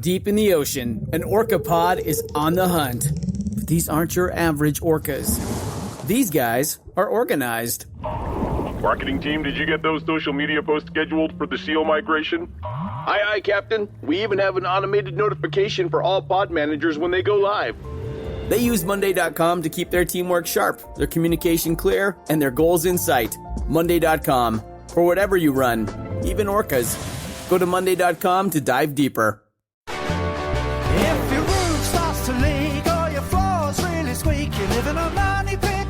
Deep in the ocean, an orca pod is on the hunt. But these aren't your average orcas. These guys are organized. Marketing team, did you get those social media posts scheduled for the SEAL migration? Aye, Captain. We even have an automated notification for all pod managers when they go live. They use Monday.com to keep their teamwork sharp, their communication clear, and their goals in sight. Monday.com. For whatever you run, even orcas. Go to Monday.com to dive deeper. If your roof starts to leak or your floor's really squeak, you live in a money pit.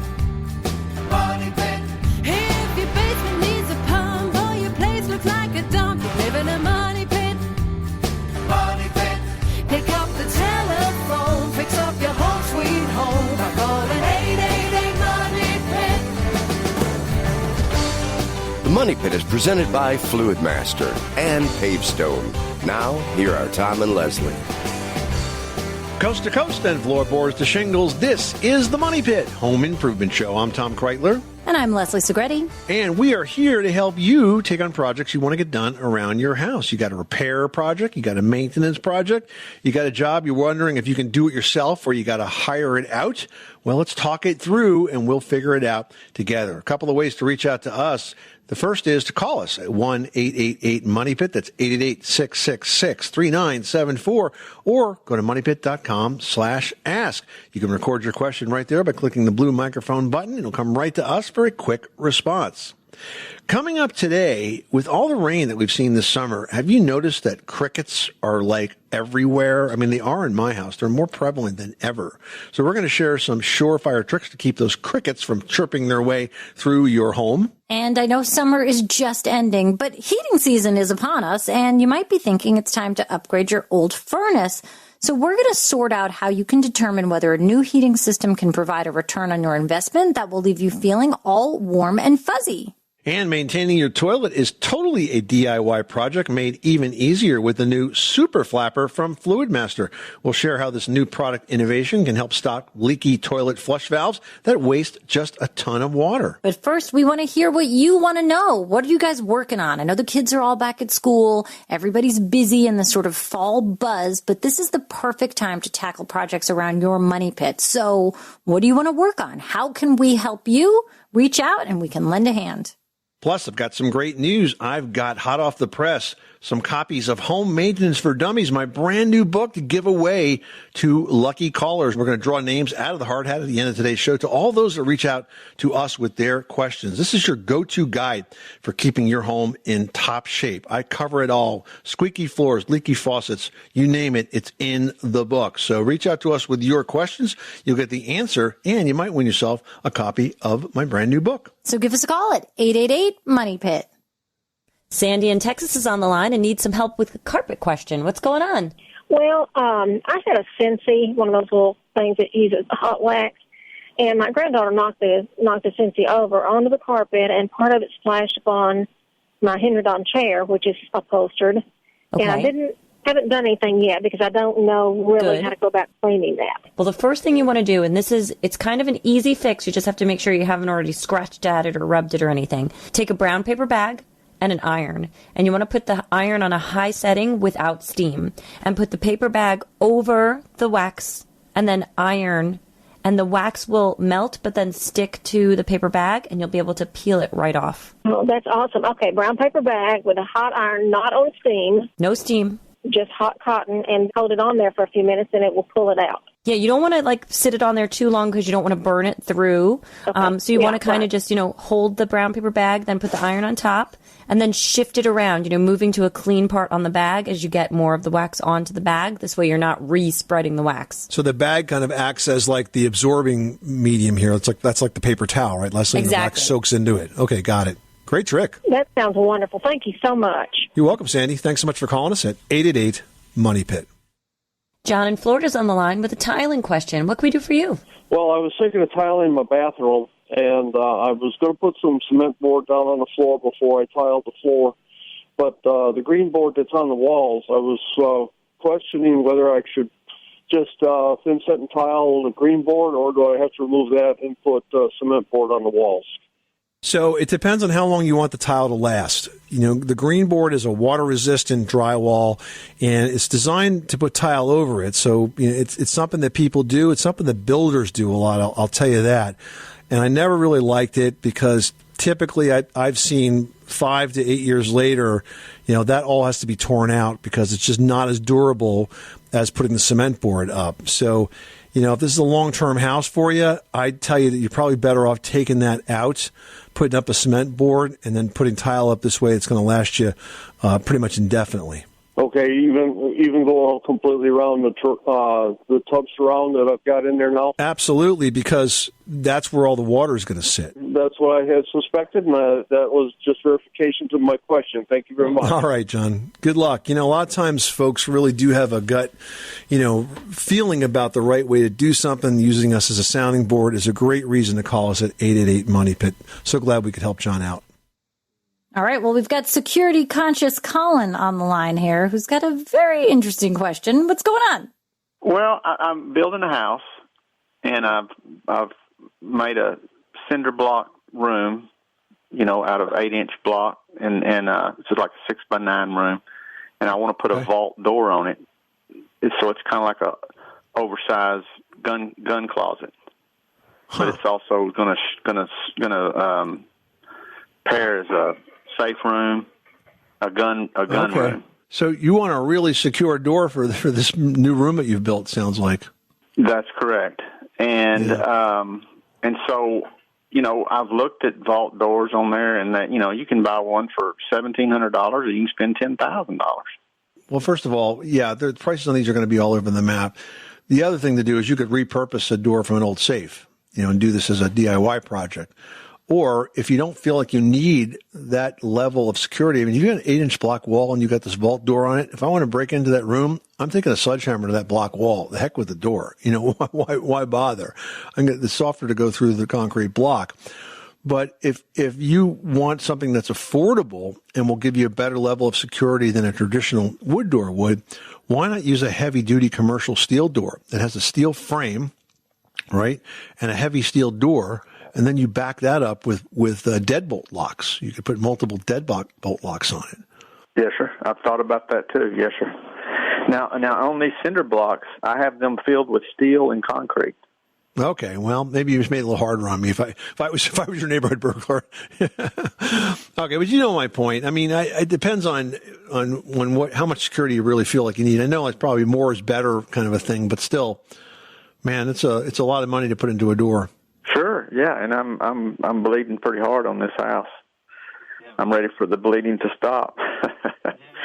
Money pit. If your basement needs a pump or your place looks like a dump, you live in a money pit. Money pit. Pick up the telephone, fix up your home sweet home by calling 888 Money Pit. The Money Pit is presented by Fluidmaster and Pavestone. Now, here are Tom and Leslie. Coast to coast and floorboards to shingles, this is the Money Pit Home Improvement Show. I'm Tom Kreitler. And I'm Leslie Segretti. And we are here to help you take on projects you want to get done around your house. You got a repair project, you got a maintenance project, you got a job you're wondering if you can do it yourself or you got to hire it out. Well, let's talk it through and we'll figure it out together. A couple of ways to reach out to us. The first is to call us at 1-888-MONEYPIT. That's 888-666-3974. Or go to moneypit.com/ask. You can record your question right there by clicking the blue microphone button. It'll come right to us for a quick response. Coming up today, with all the rain that we've seen this summer, have you noticed that crickets are like everywhere? I mean, they are in my house. They're more prevalent than ever. So we're going to share some surefire tricks to keep those crickets from chirping their way through your home. And I know summer is just ending, but heating season is upon us, and you might be thinking it's time to upgrade your old furnace. So we're going to sort out how you can determine whether a new heating system can provide a return on your investment that will leave you feeling all warm and fuzzy. And maintaining your toilet is totally a DIY project made even easier with the new Super Flapper from Fluidmaster. We'll share how this new product innovation can help stop leaky toilet flush valves that waste just a ton of water. But first, we want to hear what you want to know. What are you guys working on? I know the kids are all back at school. Everybody's busy in the sort of fall buzz, but this is the perfect time to tackle projects around your money pit. So what do you want to work on? How can we help you? Reach out and we can lend a hand. Plus, I've got some great news. I've got hot off the press some copies of Home Maintenance for Dummies, my brand new book to give away to lucky callers. We're going to draw names out of the hard hat at the end of today's show to all those that reach out to us with their questions. This is your go-to guide for keeping your home in top shape. I cover it all. Squeaky floors, leaky faucets, you name it, it's in the book. So reach out to us with your questions. You'll get the answer, and you might win yourself a copy of my brand new book. So give us a call at 888-MONEY-PIT. Sandy in Texas is on the line and needs some help with the carpet question. What's going on? Well, I had a Scentsy, one of those little things that uses hot wax, and my granddaughter knocked the Scentsy over onto the carpet, and part of it splashed upon my Henry Don chair, which is upholstered. Okay. And I haven't done anything yet because I don't know really how to go about cleaning that. Well, the first thing you want to do, and it's kind of an easy fix. You just have to make sure you haven't already scratched at it or rubbed it or anything. Take a brown paper bag and an iron, and you want to put the iron on a high setting without steam, and put the paper bag over the wax, and then iron, and the wax will melt but then stick to the paper bag, and you'll be able to peel it right off. Oh, that's awesome. Okay, brown paper bag with a hot iron, not on steam. No steam. Just hot cotton, and hold it on there for a few minutes, and it will pull it out. Yeah, you don't want to sit it on there too long because you don't want to burn it through. Okay. So you want to kind of just, hold the brown paper bag, then put the iron on top, and then shift it around, moving to a clean part on the bag as you get more of the wax onto the bag. This way you're not re-spreading the wax. So the bag kind of acts as like the absorbing medium here. That's like the paper towel, right, Leslie? Exactly. The wax soaks into it. Okay, got it. Great trick. That sounds wonderful. Thank you so much. You're welcome, Sandy. Thanks so much for calling us at 888-MONEY-PIT. John in Florida's on the line with a tiling question. What can we do for you? Well, I was thinking of tiling my bathroom, and I was going to put some cement board down on the floor before I tiled the floor. But the greenboard that's on the walls, I was questioning whether I should just thin set and tile the greenboard, or do I have to remove that and put cement board on the walls? So it depends on how long you want the tile to last. You know, the greenboard is a water-resistant drywall, and it's designed to put tile over it. So you know, it's something that people do. It's something that builders do a lot. I'll tell you that. And I never really liked it because typically I've seen 5 to 8 years later, you know, that all has to be torn out because it's just not as durable as putting the cement board up. So, you know, if this is a long-term house for you, I'd tell you that you're probably better off taking that out, putting up a cement board, and then putting tile up this way. It's going to last you pretty much indefinitely. Okay, even go completely around the tub surround that I've got in there now? Absolutely, because that's where all the water is going to sit. That's what I had suspected, and that was just verification to my question. Thank you very much. All right, John. Good luck. You know, a lot of times folks really do have a gut, you know, feeling about the right way to do something. Using us as a sounding board is a great reason to call us at 888-MONEY-PIT. So glad we could help John out. All right. Well, we've got security conscious Colin on the line here, who's got a very interesting question. What's going on? Well, I'm building a house, and I've made a cinder block room, you know, out of 8-inch block, and it's like a 6x9 room, and I want to put a vault door on it, so it's kind of like a oversized gun closet, but it's also gonna pair as a safe room, a gun room. So you want a really secure door for this new room that you've built, sounds like. That's correct. And and so, you know, I've looked at vault doors on there, and that, you know, you can buy one for $1,700 or you can spend $10,000. Well, first of all, yeah, the prices on these are going to be all over the map. The other thing to do is you could repurpose a door from an old safe, you know, and do this as a DIY project. Or if you don't feel like you need that level of security, I mean, you've got an 8-inch block wall and you've got this vault door on it. If I want to break into that room, I'm taking a sledgehammer to that block wall. The heck with the door. You know, why bother? I'm getting the softer to go through the concrete block. But if you want something that's affordable and will give you a better level of security than a traditional wood door would, why not use a heavy-duty commercial steel door that has a steel frame, right, and a heavy steel door? And then you back that up with deadbolt locks. You could put multiple deadbolt locks on it. Yes, sir. I've thought about that too. Yes, sir. Now on these cinder blocks, I have them filled with steel and concrete. Okay, well, maybe you just made it a little harder on me. If I was your neighborhood burglar. Okay, but you know my point. I mean, it depends on how much security you really feel like you need. I know it's probably more is better kind of a thing, but still, man, it's a lot of money to put into a door. Sure, yeah, and I'm bleeding pretty hard on this house. I'm ready for the bleeding to stop.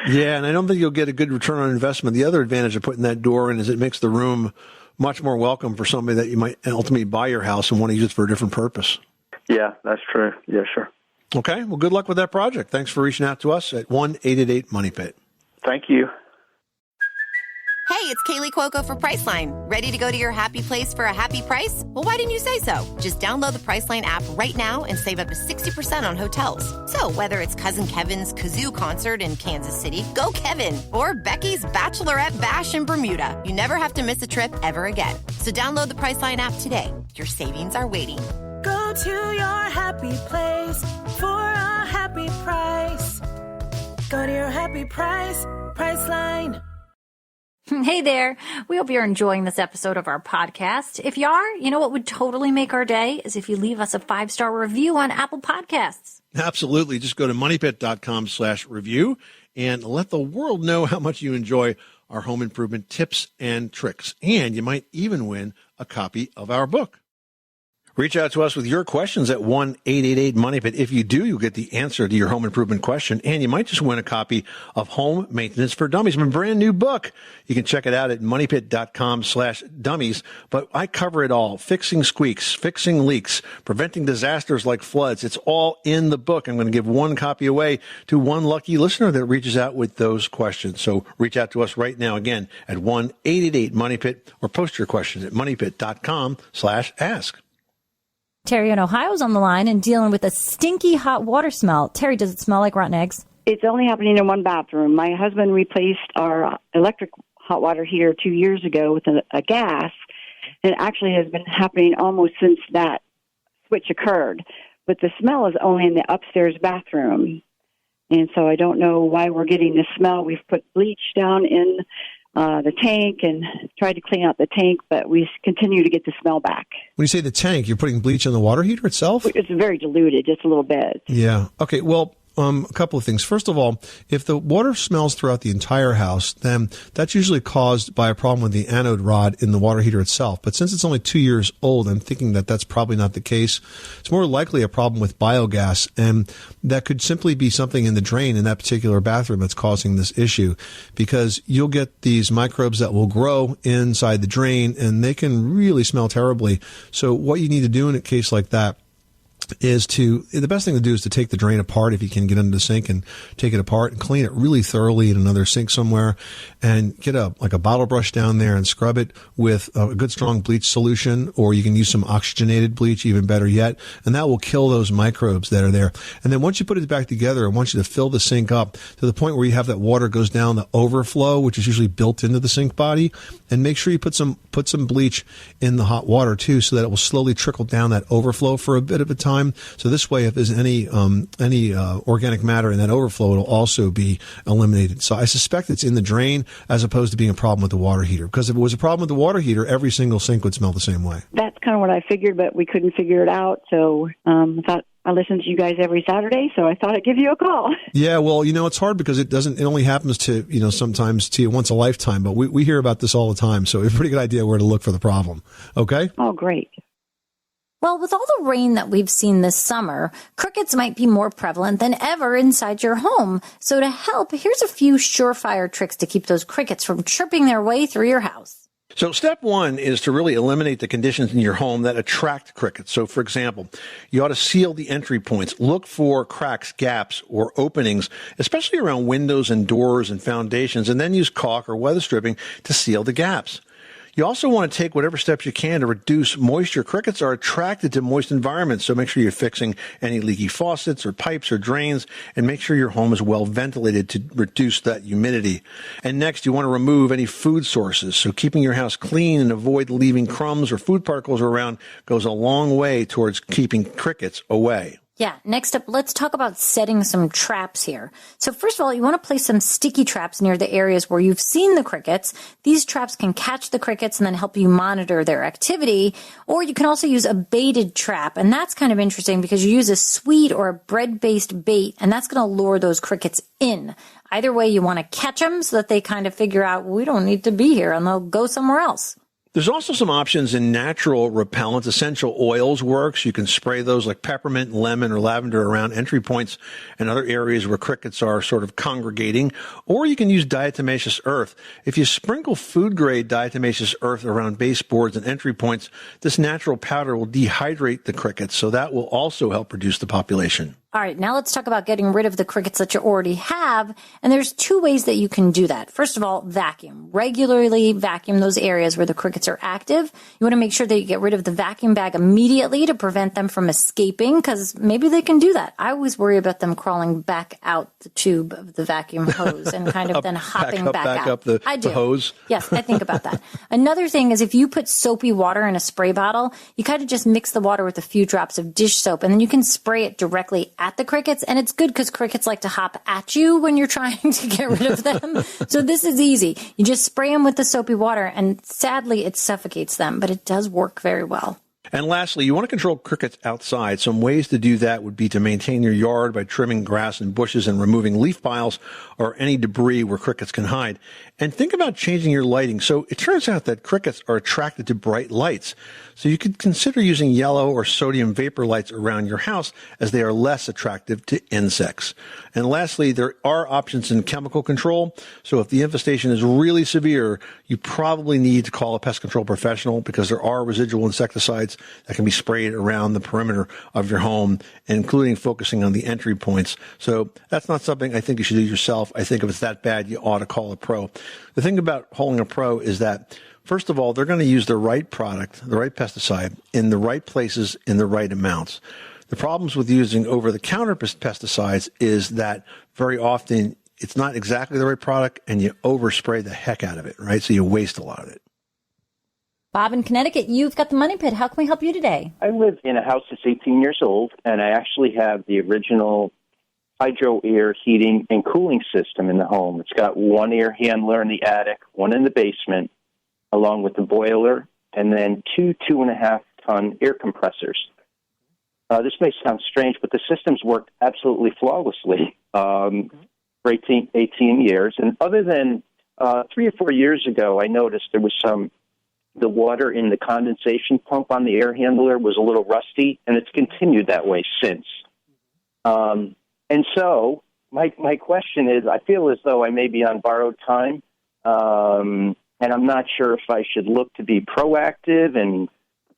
Yeah, and I don't think you'll get a good return on investment. The other advantage of putting that door in is it makes the room much more welcome for somebody that you might ultimately buy your house and want to use it for a different purpose. Yeah, that's true. Yeah, sure. Okay, well, good luck with that project. Thanks for reaching out to us at 1-888-MONEY-PIT. Thank you. Hey, it's Kaylee Cuoco for Priceline. Ready to go to your happy place for a happy price? Well, why didn't you say so? Just download the Priceline app right now and save up to 60% on hotels. So whether it's Cousin Kevin's Kazoo Concert in Kansas City, go Kevin, or Becky's Bachelorette Bash in Bermuda, you never have to miss a trip ever again. So download the Priceline app today. Your savings are waiting. Go to your happy place for a happy price. Go to your happy price, Priceline. Hey there. We hope you're enjoying this episode of our podcast. If you are, you know what would totally make our day is if you leave us a 5-star review on Apple Podcasts. Absolutely. Just go to moneypit.com/review and let the world know how much you enjoy our home improvement tips and tricks. And you might even win a copy of our book. Reach out to us with your questions at 1-888-MONEY-PIT. If you do, you'll get the answer to your home improvement question, and you might just win a copy of Home Maintenance for Dummies, my brand new book. You can check it out at moneypit.com/dummies, but I cover it all. Fixing squeaks, fixing leaks, preventing disasters like floods. It's all in the book. I'm going to give one copy away to one lucky listener that reaches out with those questions. So reach out to us right now, again, at 1-888-MONEY-PIT, or post your questions at moneypit.com/ask. Terry in Ohio is on the line and dealing with a stinky hot water smell. Terry, does it smell like rotten eggs? It's only happening in one bathroom. My husband replaced our electric hot water heater 2 years ago with a gas, and it actually has been happening almost since that switch occurred. but the smell is only in the upstairs bathroom. And so I don't know why we're getting the smell. We've put bleach down in the tank and tried to clean out the tank, but we continue to get the smell back. When you say the tank, you're putting bleach in the water heater itself? It's very diluted, just a little bit. Yeah. Okay, well, a couple of things. First of all, if the water smells throughout the entire house, then that's usually caused by a problem with the anode rod in the water heater itself. But since it's only 2 years old, I'm thinking that that's probably not the case. It's more likely a problem with biogas, and that could simply be something in the drain in that particular bathroom that's causing this issue, because you'll get these microbes that will grow inside the drain, and they can really smell terribly. So what you need to do in a case like that is the best thing to do is to take the drain apart if you can get under the sink and take it apart and clean it really thoroughly in another sink somewhere, and get a bottle brush down there and scrub it with a good strong bleach solution, or you can use some oxygenated bleach, even better yet, and that will kill those microbes that are there. And then once you put it back together, I want you to fill the sink up to the point where you have that water goes down the overflow, which is usually built into the sink body, and make sure you put some bleach in the hot water too, so that it will slowly trickle down that overflow for a bit of a time. So this way, if there's any organic matter in that overflow, it'll also be eliminated. So I suspect it's in the drain as opposed to being a problem with the water heater. Because if it was a problem with the water heater, every single sink would smell the same way. That's kind of what I figured, but we couldn't figure it out. So I thought I listen to you guys every Saturday, so I thought I'd give you a call. Yeah, well, it's hard because it only happens to, sometimes to you once a lifetime, but we hear about this all the time. So we have a pretty good idea where to look for the problem. Okay? Oh, great. Well, with all the rain that we've seen this summer, crickets might be more prevalent than ever inside your home. So to help, here's a few surefire tricks to keep those crickets from chirping their way through your house. So step one is to really eliminate the conditions in your home that attract crickets. So, for example, you ought to seal the entry points. Look for cracks, gaps, or openings, especially around windows and doors and foundations, and then use caulk or weather stripping to seal the gaps. You also want to take whatever steps you can to reduce moisture. Crickets are attracted to moist environments, so make sure you're fixing any leaky faucets or pipes or drains, and make sure your home is well ventilated to reduce that humidity. And next, you want to remove any food sources. So keeping your house clean and avoid leaving crumbs or food particles around goes a long way towards keeping crickets away. Yeah, next up, let's talk about setting some traps here. So first of all, you want to place some sticky traps near the areas where you've seen the crickets. These traps can catch the crickets and then help you monitor their activity. Or you can also use a baited trap, and that's kind of interesting because you use a sweet or a bread-based bait, and that's going to lure those crickets in. Either way, you want to catch them so that they kind of figure out, we don't need to be here, and they'll go somewhere else. There's also some options in natural repellents. Essential oils works. You can spray those like peppermint, lemon, or lavender around entry points and other areas where crickets are sort of congregating. Or you can use diatomaceous earth. If you sprinkle food-grade diatomaceous earth around baseboards and entry points, this natural powder will dehydrate the crickets, so that will also help reduce the population. All right, now let's talk about getting rid of the crickets that you already have. And there's two ways that you can do that. First of all, vacuum. Regularly vacuum those areas where the crickets are active. You want to make sure that you get rid of the vacuum bag immediately to prevent them from escaping, because maybe they can do that. I always worry about them crawling back out the tube of the vacuum hose and kind of then hopping back out. The hose? Yes, I think about that. Another thing is if you put soapy water in a spray bottle, you kind of just mix the water with a few drops of dish soap, and then you can spray it directly at the crickets, and it's good because crickets like to hop at you when you're trying to get rid of them. So this is easy. You just spray them with the soapy water, and sadly it suffocates them, but it does work very well. And lastly, you want to control crickets outside. Some ways to do that would be to maintain your yard by trimming grass and bushes and removing leaf piles or any debris where crickets can hide. And think about changing your lighting. So it turns out that crickets are attracted to bright lights. So you could consider using yellow or sodium vapor lights around your house, as they are less attractive to insects. And lastly, there are options in chemical control. So if the infestation is really severe, you probably need to call a pest control professional, because there are residual insecticides that can be sprayed around the perimeter of your home, including focusing on the entry points. So that's not something I think you should do yourself. I think if it's that bad, you ought to call a pro. The thing about calling a pro is that, first of all, they're going to use the right product, the right pesticide, in the right places, in the right amounts. The problems with using over-the-counter pesticides is that very often it's not exactly the right product, and you overspray the heck out of it, right? So you waste a lot of it. Bob in Connecticut, you've got the Money Pit. How can we help you today? I live in a house that's 18 years old, and I actually have the original hydro air heating and cooling system in the home. It's got one air handler in the attic, one in the basement, along with the boiler, and then two 2.5-ton air compressors. This may sound strange, but the system's worked absolutely flawlessly for 18 years. And other than 3 or 4 years ago, I noticed there was the water in the condensation pump on the air handler was a little rusty, and it's continued that way since. And so my question is, I feel as though I may be on borrowed time, and I'm not sure if I should look to be proactive and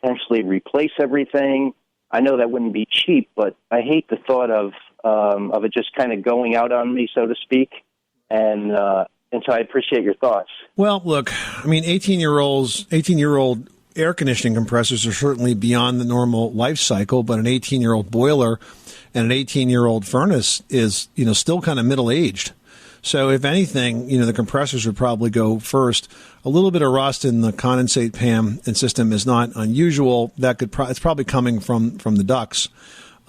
potentially replace everything. I know that wouldn't be cheap, but I hate the thought of it just kind of going out on me, so to speak. And so I appreciate your thoughts. Well, look, I mean, 18-year-old air conditioning compressors are certainly beyond the normal life cycle, but an 18-year-old boiler and an 18-year-old furnace is, still kind of middle-aged. So if anything, the compressors would probably go first. A little bit of rust in the condensate pan and system is not unusual. It's probably coming from the ducts.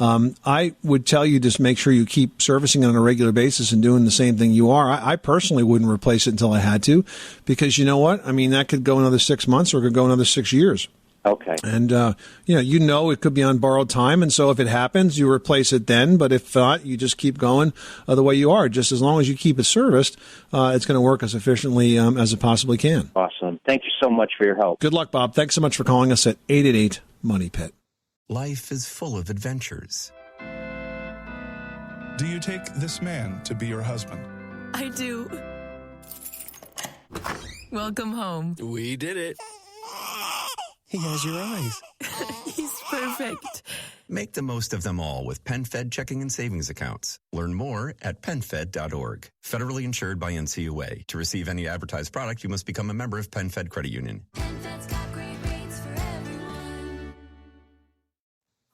I would tell you just make sure you keep servicing it on a regular basis and doing the same thing you are. I personally wouldn't replace it until I had to, because you know what? I mean, that could go another 6 months or it could go another 6 years. Okay. And, it could be on borrowed time. And so if it happens, you replace it then. But if not, you just keep going the way you are. Just as long as you keep it serviced, it's going to work as efficiently as it possibly can. Awesome. Thank you so much for your help. Good luck, Bob. Thanks so much for calling us at 888-MONEY-PIT. Life is full of adventures. Do you take this man to be your husband? I do. Welcome home. We did it. He has your eyes. He's perfect. Make the most of them all with PenFed checking and savings accounts. Learn more at PenFed.org. Federally insured by NCUA. To receive any advertised product, you must become a member of PenFed Credit Union.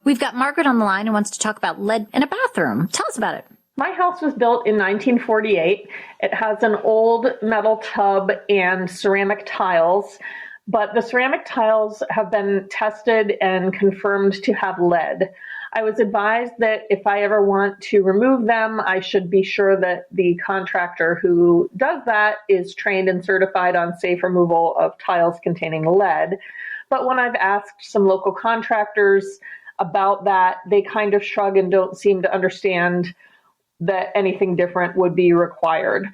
We've got Margaret on the line who wants to talk about lead in a bathroom. Tell us about it. My house was built in 1948. It has an old metal tub and ceramic tiles, but the ceramic tiles have been tested and confirmed to have lead. I was advised that if I ever want to remove them, I should be sure that the contractor who does that is trained and certified on safe removal of tiles containing lead. But when I've asked some local contractors about that, they kind of shrug and don't seem to understand that anything different would be required.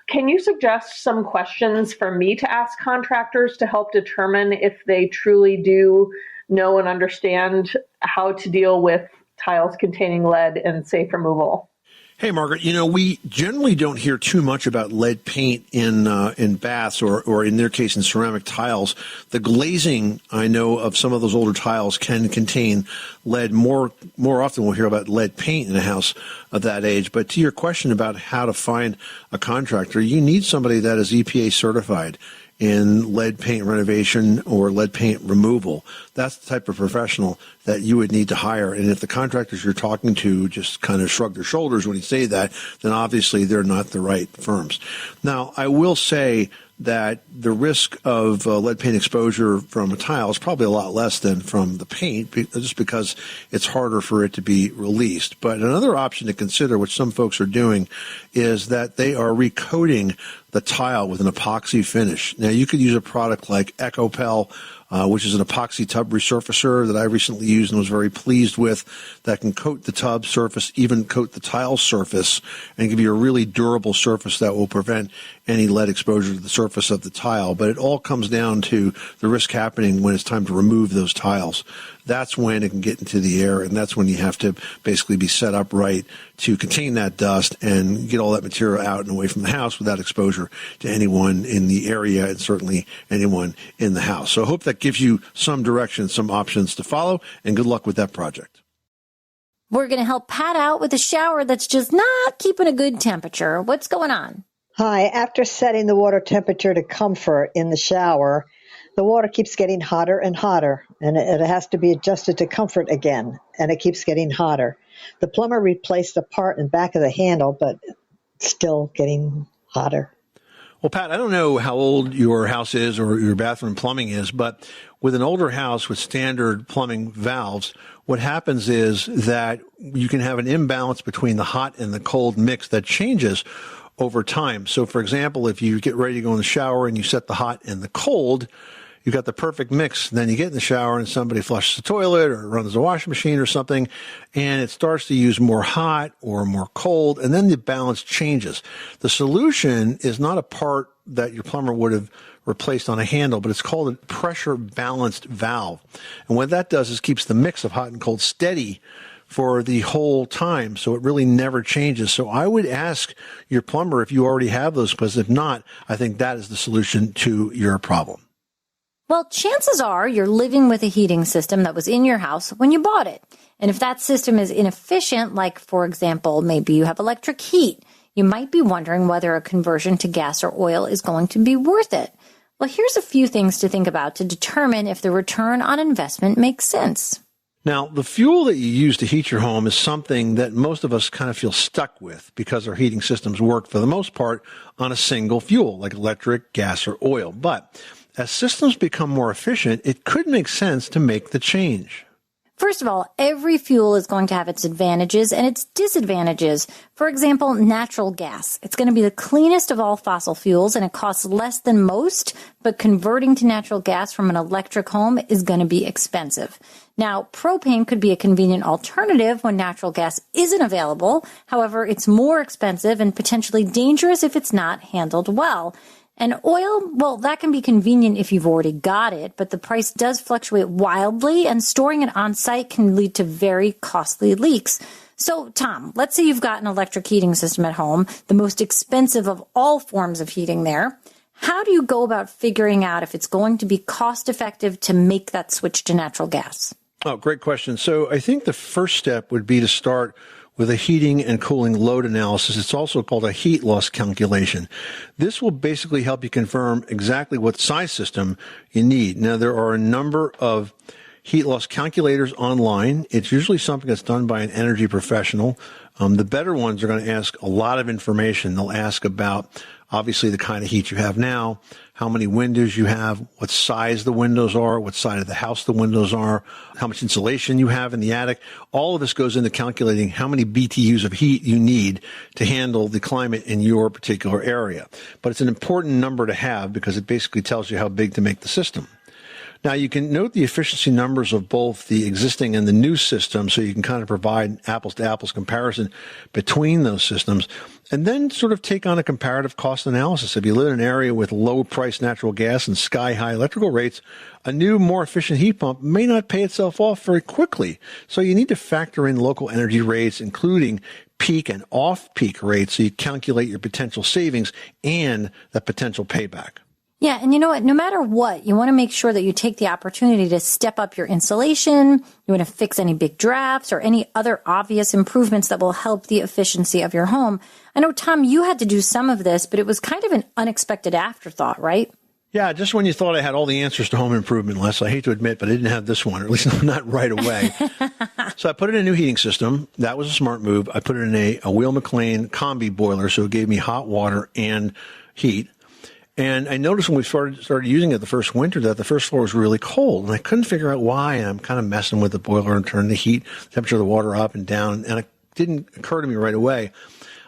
Can you suggest some questions for me to ask contractors to help determine if they truly do know and understand how to deal with tiles containing lead and safe removal? Hey, Margaret, we generally don't hear too much about lead paint in baths or in their case in ceramic tiles. The glazing, I know, of some of those older tiles can contain lead. More often we'll hear about lead paint in a house of that age. But to your question about how to find a contractor, you need somebody that is EPA certified in lead paint renovation or lead paint removal. That's the type of professional that you would need to hire. And if the contractors you're talking to just kind of shrug their shoulders when you say that, then obviously they're not the right firms. Now, I will say that the risk of lead paint exposure from a tile is probably a lot less than from the paint, just because it's harder for it to be released. But another option to consider, which some folks are doing, is that they are recoating the tile with an epoxy finish. Now, you could use a product like EcoPel, which is an epoxy tub resurfacer that I recently used and was very pleased with, that can coat the tub surface, even coat the tile surface, and give you a really durable surface that will prevent any lead exposure to the surface of the tile. But it all comes down to the risk happening when it's time to remove those tiles. That's when it can get into the air, and that's when you have to basically be set up right to contain that dust and get all that material out and away from the house without exposure to anyone in the area and certainly anyone in the house. So I hope that gives you some direction, some options to follow, and good luck with that project. We're going to help Pat out with a shower that's just not keeping a good temperature. What's going on? Hi. After setting the water temperature to comfort in the shower, the water keeps getting hotter and hotter, and it has to be adjusted to comfort again, and it keeps getting hotter. The plumber replaced the part in the back of the handle, but it's still getting hotter. Well, Pat, I don't know how old your house is or your bathroom plumbing is, but with an older house with standard plumbing valves, what happens is that you can have an imbalance between the hot and the cold mix that changes over time. So, for example, if you get ready to go in the shower and you set the hot and the cold, you've got the perfect mix. Then you get in the shower and somebody flushes the toilet or runs the washing machine or something, and it starts to use more hot or more cold, and then the balance changes. The solution is not a part that your plumber would have replaced on a handle, but it's called a pressure balanced valve. And what that does is keeps the mix of hot and cold steady for the whole time, so it really never changes. So I would ask your plumber if you already have those, because if not, I think that is the solution to your problem. Well, chances are you're living with a heating system that was in your house when you bought it. And if that system is inefficient, like, for example, maybe you have electric heat, you might be wondering whether a conversion to gas or oil is going to be worth it. Well, here's a few things to think about to determine if the return on investment makes sense. Now, the fuel that you use to heat your home is something that most of us kind of feel stuck with because our heating systems work, for the most part, on a single fuel, like electric, gas, or oil. But as systems become more efficient, it could make sense to make the change. First of all, every fuel is going to have its advantages and its disadvantages. For example, natural gas. It's going to be the cleanest of all fossil fuels and it costs less than most, but converting to natural gas from an electric home is going to be expensive. Now, propane could be a convenient alternative when natural gas isn't available. However, it's more expensive and potentially dangerous if it's not handled well. And oil, well, that can be convenient if you've already got it, but the price does fluctuate wildly, and storing it on site can lead to very costly leaks. So, Tom, let's say you've got an electric heating system at home, the most expensive of all forms of heating there. How do you go about figuring out if it's going to be cost effective to make that switch to natural gas? Oh, great question. So I think the first step would be to start with a heating and cooling load analysis. It's also called a heat loss calculation. This will basically help you confirm exactly what size system you need. Now, there are a number of heat loss calculators online. It's usually something that's done by an energy professional. The better ones are going to ask a lot of information. They'll ask about, obviously, the kind of heat you have now, how many windows you have, what size the windows are, what side of the house the windows are, how much insulation you have in the attic. All of this goes into calculating how many BTUs of heat you need to handle the climate in your particular area. But it's an important number to have because it basically tells you how big to make the system. Now, you can note the efficiency numbers of both the existing and the new system, so you can kind of provide apples-to-apples comparison between those systems, and then sort of take on a comparative cost analysis. If you live in an area with low-priced natural gas and sky-high electrical rates, a new, more efficient heat pump may not pay itself off very quickly. So you need to factor in local energy rates, including peak and off-peak rates, so you calculate your potential savings and the potential payback. Yeah, and you know what? No matter what, you want to make sure that you take the opportunity to step up your insulation. You want to fix any big drafts or any other obvious improvements that will help the efficiency of your home. I know, Tom, you had to do some of this, but it was kind of an unexpected afterthought, right? Yeah, just when you thought I had all the answers to home improvement, Les, I hate to admit, but I didn't have this one, or at least not right away. So I put in a new heating system. That was a smart move. I put it in a Wheel McLean combi boiler, so it gave me hot water and heat. And I noticed when we started using it the first winter that the first floor was really cold, and I couldn't figure out why. And I'm kind of messing with the boiler and turning the heat temperature of the water up and down, and it didn't occur to me right away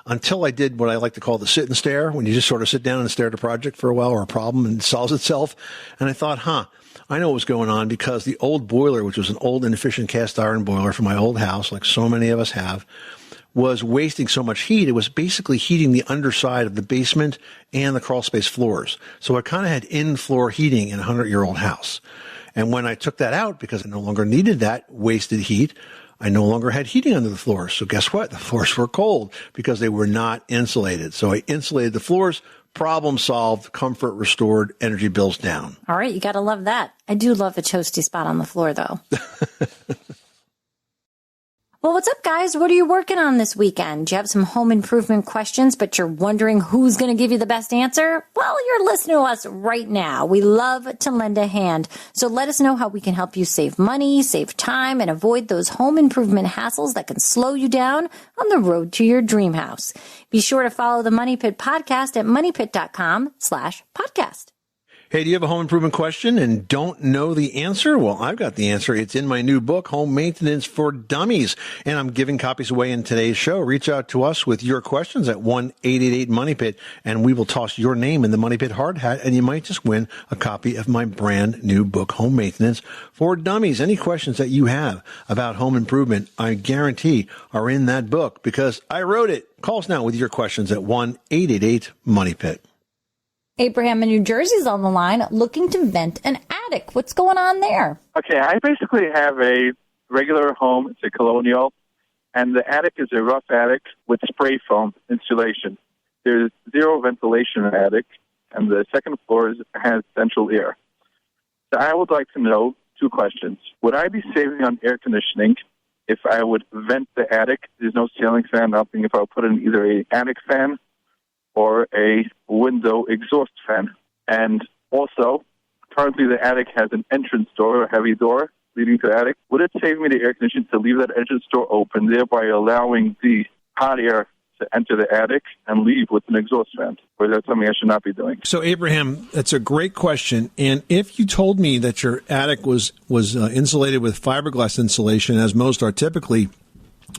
until I did what I like to call the sit and stare, when you just sort of sit down and stare at a project for a while or a problem and it solves itself. And I thought, I know what was going on, because the old boiler, which was an old inefficient cast iron boiler from my old house, like so many of us have, was wasting so much heat. It was basically heating the underside of the basement and the crawl space floors. So I kind of had in-floor heating in a 100-year-old house. And when I took that out, because I no longer needed that wasted heat, I no longer had heating under the floors. So guess what? The floors were cold because they were not insulated. So I insulated the floors, problem solved, comfort restored, energy bills down. All right, you got to love that. I do love a toasty spot on the floor, though. Well, what's up, guys? What are you working on this weekend? Do you have some home improvement questions, but you're wondering who's going to give you the best answer? Well, you're listening to us right now. We love to lend a hand. So let us know how we can help you save money, save time, and avoid those home improvement hassles that can slow you down on the road to your dream house. Be sure to follow the Money Pit podcast at moneypit.com/podcast. Hey, do you have a home improvement question and don't know the answer? Well, I've got the answer. It's in my new book, Home Maintenance for Dummies, and I'm giving copies away in today's show. Reach out to us with your questions at 1-888-MONEY-PIT, and we will toss your name in the Money Pit hard hat, and you might just win a copy of my brand new book, Home Maintenance for Dummies. Any questions that you have about home improvement, I guarantee are in that book because I wrote it. Call us now with your questions at 1-888-MONEY-PIT. Abraham in New Jersey is on the line looking to vent an attic. What's going on there? Okay, I basically have a regular home. It's a colonial, and the attic is a rough attic with spray foam insulation. There's zero ventilation in the attic, and the second floor has central air. So I would like to know two questions. Would I be saving on air conditioning if I would vent the attic? There's no ceiling fan, nothing. If I would put in either an attic fan or a window exhaust fan. And also, currently the attic has an entrance door, a heavy door leading to the attic. Would it save me the air conditioning to leave that entrance door open, thereby allowing the hot air to enter the attic and leave with an exhaust fan? Or is that something I should not be doing? So, Abraham, that's a great question. And if you told me that your attic was insulated with fiberglass insulation, as most are typically,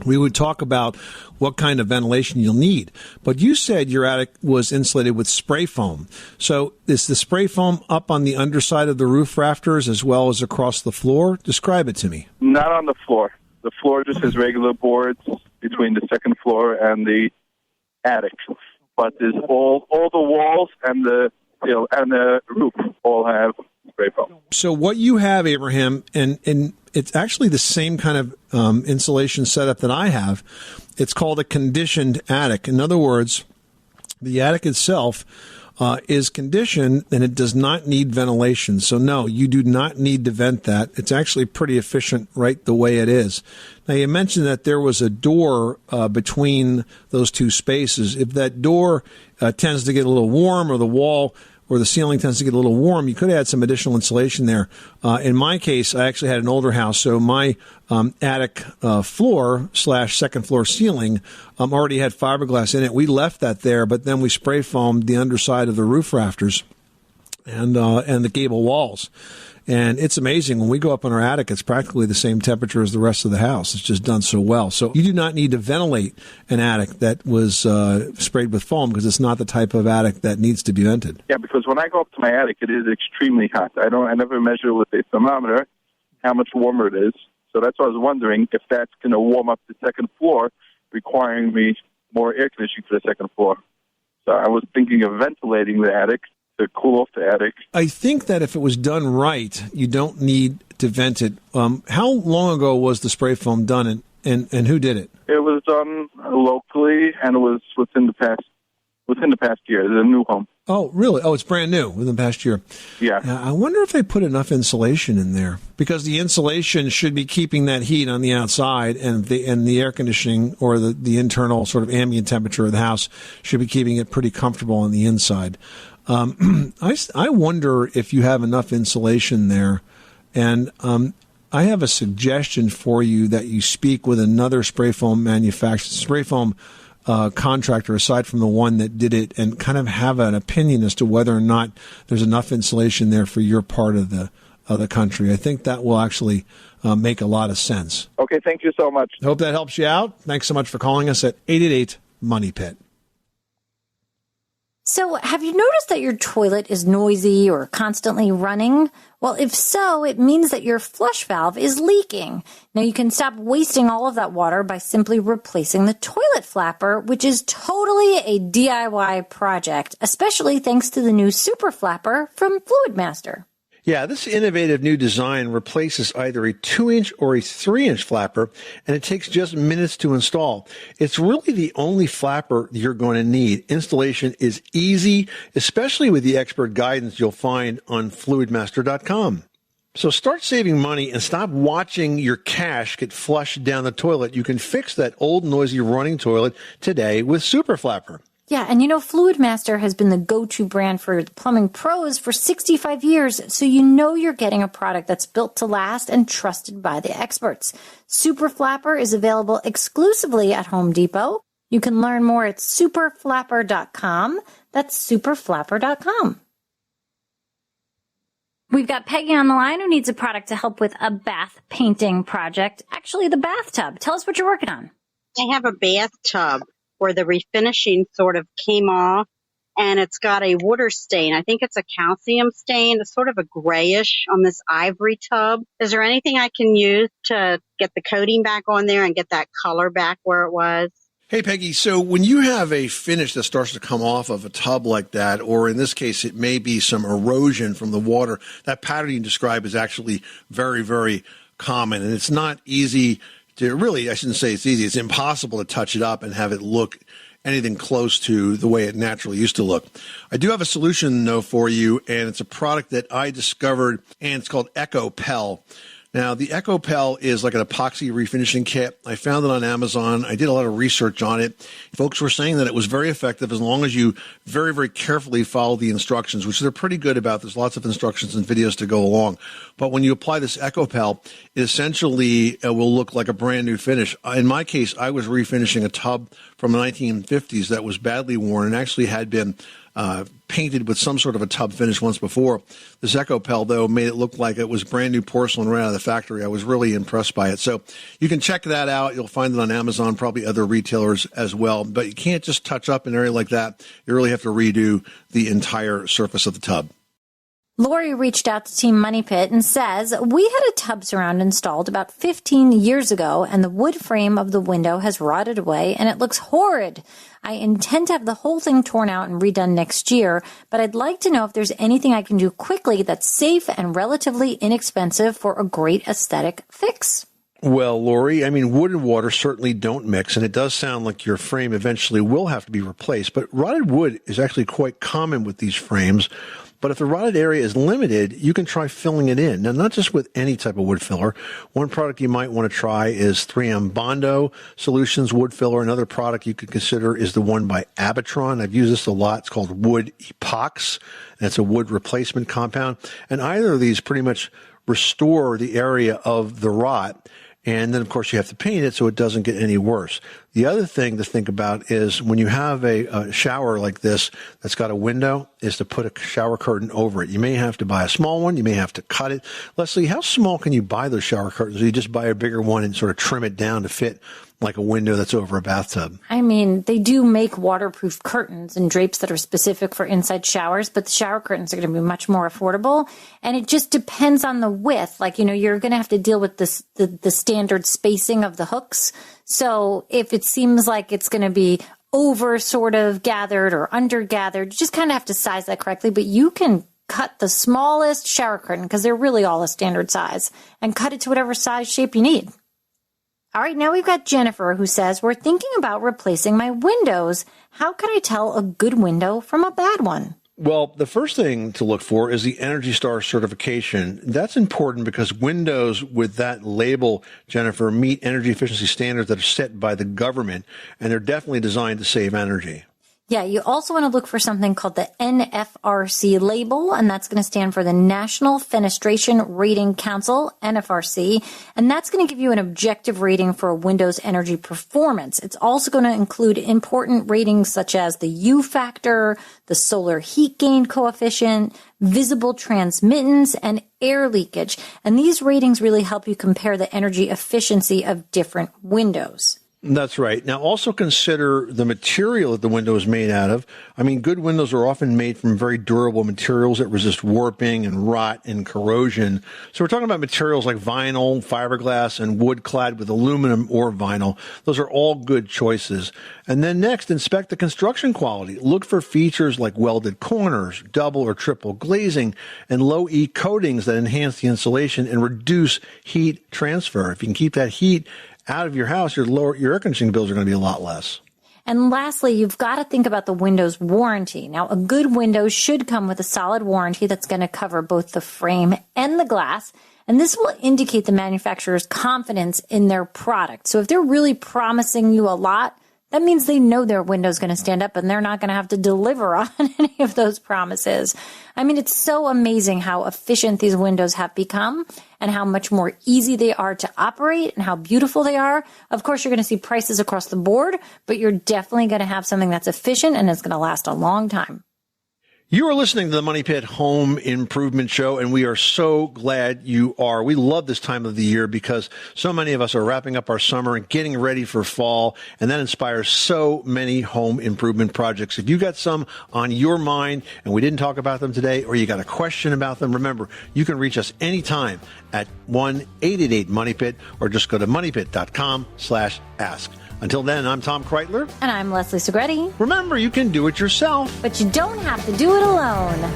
we would talk about what kind of ventilation you'll need. But you said your attic was insulated with spray foam. So is the spray foam up on the underside of the roof rafters as well as across the floor? Describe it to me. Not on the floor. The floor just has regular boards between the second floor and the attic. But there's all the walls and the roof all have spray foam. So what you have, Abraham, and it's actually the same kind of insulation setup that I have. It's called a conditioned attic. In other words, the attic itself is conditioned and it does not need ventilation. So no, you do not need to vent that. It's actually pretty efficient right the way it is. Now, you mentioned that there was a door between those two spaces. If that door tends to get a little warm, or the wall or the ceiling tends to get a little warm, you could add some additional insulation there. In my case, I actually had an older house, so my attic floor / second floor ceiling already had fiberglass in it. We left that there, but then we spray foamed the underside of the roof rafters and the gable walls. And it's amazing. When we go up in our attic, it's practically the same temperature as the rest of the house. It's just done so well. So you do not need to ventilate an attic that was sprayed with foam because it's not the type of attic that needs to be vented. Yeah, because when I go up to my attic, it is extremely hot. I never measure with a thermometer how much warmer it is. So that's why I was wondering if that's going to warm up the second floor, requiring me more air conditioning for the second floor. So I was thinking of ventilating the attic to cool off the attic. I think that if it was done right, you don't need to vent it. How long ago was the spray foam done, and who did it? It was done locally, and it was within the past year. It's a new home. Oh, really? Oh, it's brand new within the past year. Yeah. I wonder if they put enough insulation in there, because the insulation should be keeping that heat on the outside, and the air conditioning or the internal sort of ambient temperature of the house should be keeping it pretty comfortable on the inside. I wonder if you have enough insulation there, and I have a suggestion for you that you speak with another spray foam contractor aside from the one that did it, and kind of have an opinion as to whether or not there's enough insulation there for your part of the country. I think that will actually make a lot of sense. Okay, thank you so much. Hope that helps you out. Thanks so much for calling us at 888-MONEY-PIT. So, have you noticed that your toilet is noisy or constantly running? Well, if so, it means that your flush valve is leaking. Now, you can stop wasting all of that water by simply replacing the toilet flapper, which is totally a DIY project, especially thanks to the new Super Flapper from Fluidmaster. Yeah, this innovative new design replaces either a 2-inch or a 3-inch flapper, and it takes just minutes to install. It's really the only flapper you're going to need. Installation is easy, especially with the expert guidance you'll find on fluidmaster.com. So start saving money and stop watching your cash get flushed down the toilet. You can fix that old, noisy running toilet today with Super Flapper. Yeah, and Fluid Master has been the go-to brand for the plumbing pros for 65 years, so you know you're getting a product that's built to last and trusted by the experts. Super Flapper is available exclusively at Home Depot. You can learn more at superflapper.com. That's superflapper.com. We've got Peggy on the line who needs a product to help with a bath painting project. Actually, the bathtub. Tell us what you're working on. I have a bathtub where the refinishing sort of came off, and it's got a water stain. I think it's a calcium stain. It's sort of a grayish on this ivory tub. Is there anything I can use to get the coating back on there and get that color back where it was? Hey, Peggy, so when you have a finish that starts to come off of a tub like that, or in this case, it may be some erosion from the water, that pattern you describe is actually very, very common. And it's not easy to really, I shouldn't say it's easy, it's impossible to touch it up and have it look anything close to the way it naturally used to look. I do have a solution, though, for you, and it's a product that I discovered, and it's called Echo Pel. Now, the Echo Pel is like an epoxy refinishing kit. I found it on Amazon. I did a lot of research on it. Folks were saying that it was very effective as long as you very, very carefully follow the instructions, which they're pretty good about. There's lots of instructions and videos to go along. But when you apply this Echo Pel, it essentially will look like a brand new finish. In my case, I was refinishing a tub from the 1950s that was badly worn and actually had been painted with some sort of a tub finish once before. This Echo Pel, though, made it look like it was brand new porcelain right out of the factory. I was really impressed by it. So you can check that out. You'll find it on Amazon, probably other retailers as well. But you can't just touch up an area like that. You really have to redo the entire surface of the tub. Lori reached out to Team Money Pit and says, we had a tub surround installed about 15 years ago, and the wood frame of the window has rotted away, and it looks horrid. I intend to have the whole thing torn out and redone next year, but I'd like to know if there's anything I can do quickly that's safe and relatively inexpensive for a great aesthetic fix. Well, Lori, I mean, wood and water certainly don't mix, and it does sound like your frame eventually will have to be replaced, but rotted wood is actually quite common with these frames. But if the rotted area is limited, you can try filling it in. Now, not just with any type of wood filler. One product you might want to try is 3M Bondo Solutions Wood Filler. Another product you could consider is the one by Abitron. I've used this a lot. It's called Wood Epox. And it's a wood replacement compound. And either of these pretty much restore the area of the rot. And then, of course, you have to paint it so it doesn't get any worse. The other thing to think about is when you have a shower like this that's got a window, is to put a shower curtain over it. You may have to buy a small one. You may have to cut it. Leslie, how small can you buy those shower curtains? Or you just buy a bigger one and sort of trim it down to fit like a window that's over a bathtub? I mean, they do make waterproof curtains and drapes that are specific for inside showers, but the shower curtains are going to be much more affordable. And it just depends on the width. Like, you're going to have to deal with this, the standard spacing of the hooks. So if it seems like it's going to be over sort of gathered or under gathered, you just kind of have to size that correctly. But you can cut the smallest shower curtain, because they're really all a standard size, and cut it to whatever size shape you need. All right, now we've got Jennifer who says, we're thinking about replacing my windows. How can I tell a good window from a bad one? Well, the first thing to look for is the Energy Star certification. That's important because windows with that label, Jennifer, meet energy efficiency standards that are set by the government, and they're definitely designed to save energy. Yeah, you also want to look for something called the NFRC label, and that's going to stand for the National Fenestration Rating Council, NFRC, and that's going to give you an objective rating for a window's energy performance. It's also going to include important ratings such as the U factor, the solar heat gain coefficient, visible transmittance, and air leakage. And these ratings really help you compare the energy efficiency of different windows. That's right. Now, also consider the material that the window is made out of. I mean, good windows are often made from very durable materials that resist warping and rot and corrosion. So we're talking about materials like vinyl, fiberglass, and wood clad with aluminum or vinyl. Those are all good choices. And then next, inspect the construction quality. Look for features like welded corners, double or triple glazing, and low E coatings that enhance the insulation and reduce heat transfer. If you can keep that heat out of your house, your air conditioning bills are going to be a lot less. And lastly, you've got to think about the window's warranty. Now, a good window should come with a solid warranty that's going to cover both the frame and the glass. And this will indicate the manufacturer's confidence in their product. So if they're really promising you a lot, that means they know their window's going to stand up and they're not going to have to deliver on any of those promises. I mean, it's so amazing how efficient these windows have become and how much more easy they are to operate and how beautiful they are. Of course, you're going to see prices across the board, but you're definitely going to have something that's efficient and is going to last a long time. You are listening to the Money Pit Home Improvement Show, and we are so glad you are. We love this time of the year because so many of us are wrapping up our summer and getting ready for fall, and that inspires so many home improvement projects. If you got some on your mind and we didn't talk about them today, or you got a question about them, remember, you can reach us anytime at 1-888-MONEYPIT, or just go to moneypit.com/ask. Until then, I'm Tom Kreitler. And I'm Leslie Segretti. Remember, you can do it yourself, but you don't have to do it alone.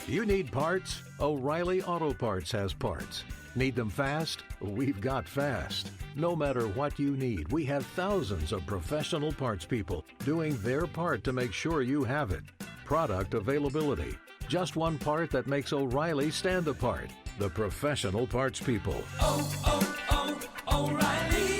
You need parts? O'Reilly Auto Parts has parts. Need them fast? We've got fast. No matter what you need, we have thousands of professional parts people doing their part to make sure you have it. Product availability. Just one part that makes O'Reilly stand apart. The professional parts people. O'Reilly.